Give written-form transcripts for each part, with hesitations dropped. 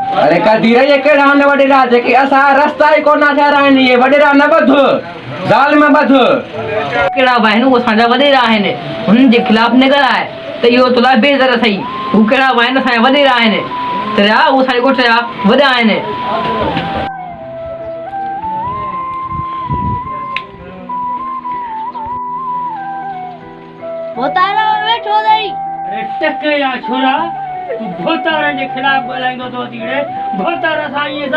अरे कदीर ये केड़ा न वॾेरा जेके असां रस्ता ई कोन ठाहिराइनि इहे वॾेरा न ॿध ज़ाल में ॿध केड़ा भाई वो असांजा वॾेरा आहिनि हुननि जे खिलाफ़ निगर आहे त इहो तुला बेज़र सही हू केड़ा भाई असांजा वॾेरा आहिनि त या उहो असांजे ॻोठ जा वॾा आहिनि भोतारा वेठो रही अरे टके या छोरा तू भोतारा जे खिलाफ ॻाल्हाईंदो तो तीड़े भोतारा सां इहे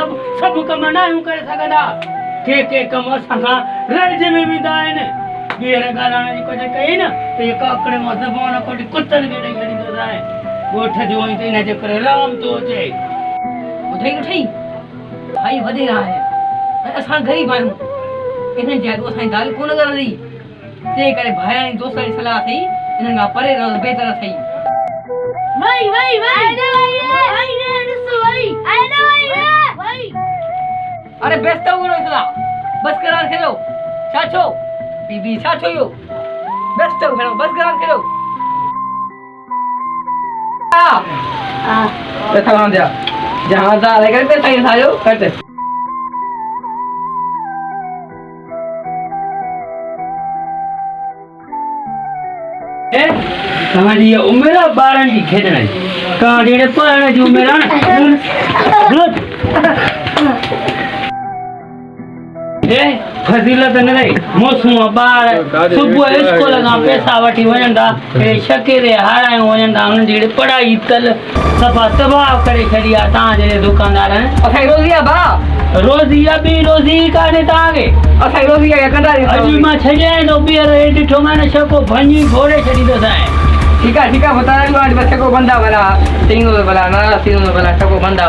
सभु कम न आहियूं करे सघंदा के कम असां खां रहिजी में वेंदा आहिनि ॿीहर ॻाल्हाइण जी कुझु कई न त इहे काकड़े मां ज़बान कढी कुतनि खे ॾेई छॾींदो आहे ॻोठ जो ई त इन जे करे राम थो अचे ॿुधई भाई वॾेरा आहिनि ऐं असां ग़रीब आहियूं इन्हनि जादू असांजी ॻाल्हि कोन करंदी तंहिं करे भाइरनि दोस्तनि जी सलाह थी इन्हनि खां परे रहो बहितर थई अरे बेस्त उगड़ो सलाह बस करार खेलो छाछो बीबी छाछो यो बेस्त उगड़ो बस करार खेलो पैसा वहां जा जहां जा लेकर पैसा ही सायो कट तव्हांजी उमिरि आहे ॿारनि जी खेॾण जी तव्हां जहिड़े पढ़ण जी उमिरि आहे न फज़ीलत न रही मौसम ॿार सुबुह स्कूल खां पैसा वठी वञनि था छके ते हारायूं वञनि था हुननि जी पढ़ाई तल सफ़ा तबाह करे छॾी आहे तव्हां जहिड़े दुकानदार असांजी रोज़ी आहे भाउ रोज़ी आहे ॿी रोज़ी कान्हे तव्हांखे असांजी रोज़ी आहे कंदा अॼु मां छॾियां थो ॿीहर हे ॾिठो मां न छको भञी घोड़े छॾींदोसांइ ठीक है बताया बस छको बंदा भला तीनों भला ना तीनों भला छको बंदा